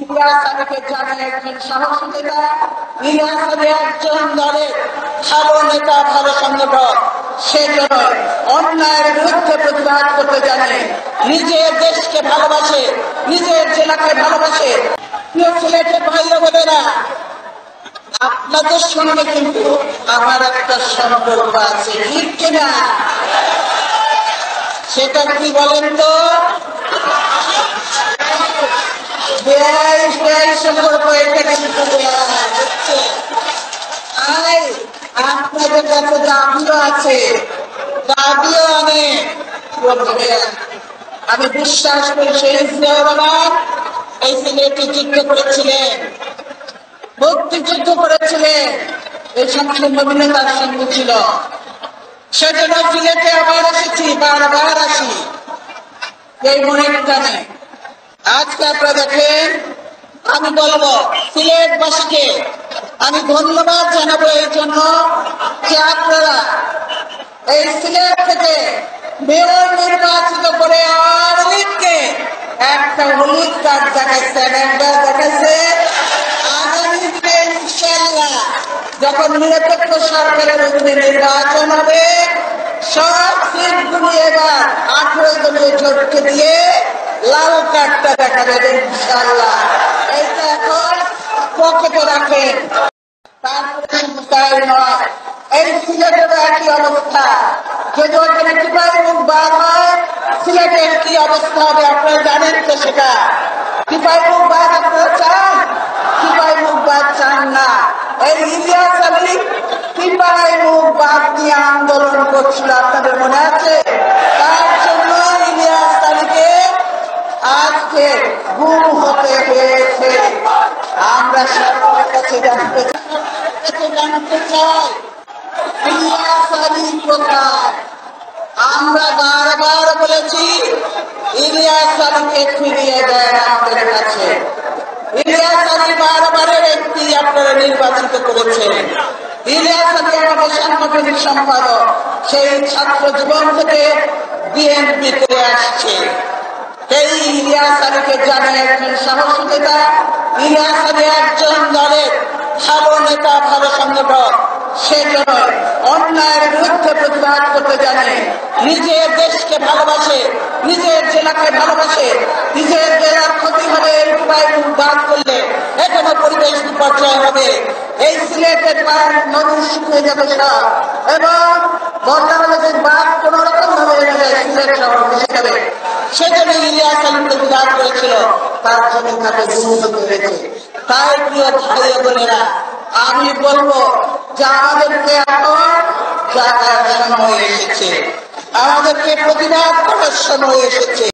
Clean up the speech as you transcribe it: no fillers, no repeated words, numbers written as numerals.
ইলিয়াস আলীকে জানেন একজন সাহসী নেতা। ইলিয়াস আলী একজন দলের ভালো নেতা, ভালো সংগঠক। সেজন্য অন্যায়ের বিরুদ্ধে প্রতিবাদ করতে জানে, নিজের দেশকে ভালোবাসে, নিজের জেলাকে ভালোবাসে। প্রিয় সিলেটের ভাই বোনেরা, আপনাদের সঙ্গে কিন্তু আমার একটা সম্পর্ক আছে, ঠিক কিনা? সেটা কি বলেন তো? সম্পর্ক। এটা কিন্তু আপনাদের কাছে দাবিও আছে, দাবিও অনেক। আমি বিশ্বাস করি সেই রহমান এই সিলেটে যুদ্ধ করেছিলেন, মুক্তিযুদ্ধ করেছিলেন, এই সমস্ত নবীন তার সঙ্গে ছিল। সেজন্য সিলেটে আবার এসেছি, বারবার আসি এই মনের টানে। আজকে আপনারা দেখেন, আমি বলবো সিলেটবাসীকে আমি ধন্যবাদ জানাবো এই জন্য যে আপনারা এই সিলেট থেকে মেয়র নির্বাচিত করে আওয়ামী লীগকে একটা হলুদ কার্ড দেখাচ্ছেন, একটা দেখাচ্ছে। আগামী দিনে ইনশাআল্লাহ যখন নিরপেক্ষ সরকারের অধীনে নির্বাচন হবে, সব সিটগুলি এবার 18 দলীয় জোটকে দিয়ে লাল কার্ডটা দেখাবেন ইনশাআল্লাহ। এইটা এখন পকেটে রাখেন। তারপরে তাই নয়, এই সিলেটের একই অবস্থা। যদি ওখানে টিপাই মুখ বার হয়, সিলেটের কি অবস্থা হবে আপনারা জানেন তো। সেটা টিপাই মুখ বার আপনারা চান? টিপাই মুখ বার চান না। এই ইলিয়াস আলী টিপাই মুখ বাদ নিয়ে আন্দোলন করছিল, আপনাদের মনে আছে? তার জন্য ইলিয়াস আলীকে আজকে গুম হতে হয়েছে। আমরা সরকারের কাছে জানতে চাই ইলিয়াস আলী কোথায়? আমরা বারবার বলেছি ইলিয়াস আলীকে ফিরিয়ে দেন আমাদের কাছে। ইলিয়াস আলী বারবারের একটি আপনারা নির্বাচিত করেছেন। ইলিয়াস আলী আমাদের সাংগঠনিক সম্পাদক, সেই ছাত্র জীবন থেকে বিএনপি করে আসছে। এই ইলিয়াস আলীকে জানেন একজন সাহসী নেতা। ইলিয়াস আলী একজন দলের ভালো নেতা, ভালো সংগঠক। সেজন্য অন্যায়ের বিরুদ্ধে প্রতিবাদ করতে জানে, নিজের দেশকে ভালোবাসে, নিজের জেলাকে ভালোবাসে। নিজের জেলার ক্ষতি হবে বাদ করলে, এখানে পরিবেশ বিপর্যয় হবে। এই সিলেটের নদী শুকিয়ে যাবে সব, এবং বন্যা হলে যে বাদ কোন রকম ভাবে সিলেট শহর ভেসে যাবে। সেজন্য ইলিয়াস আলী প্রতিবাদ করেছিল, তার জন্য তাকে গুম হয়েছে। তাই প্রিয় ভাই বোনেরা, আমি বলবো যে আমাদেরকে এখন জাগার সময় এসেছে, আমাদেরকে প্রতিবাদ করার সময় এসেছে।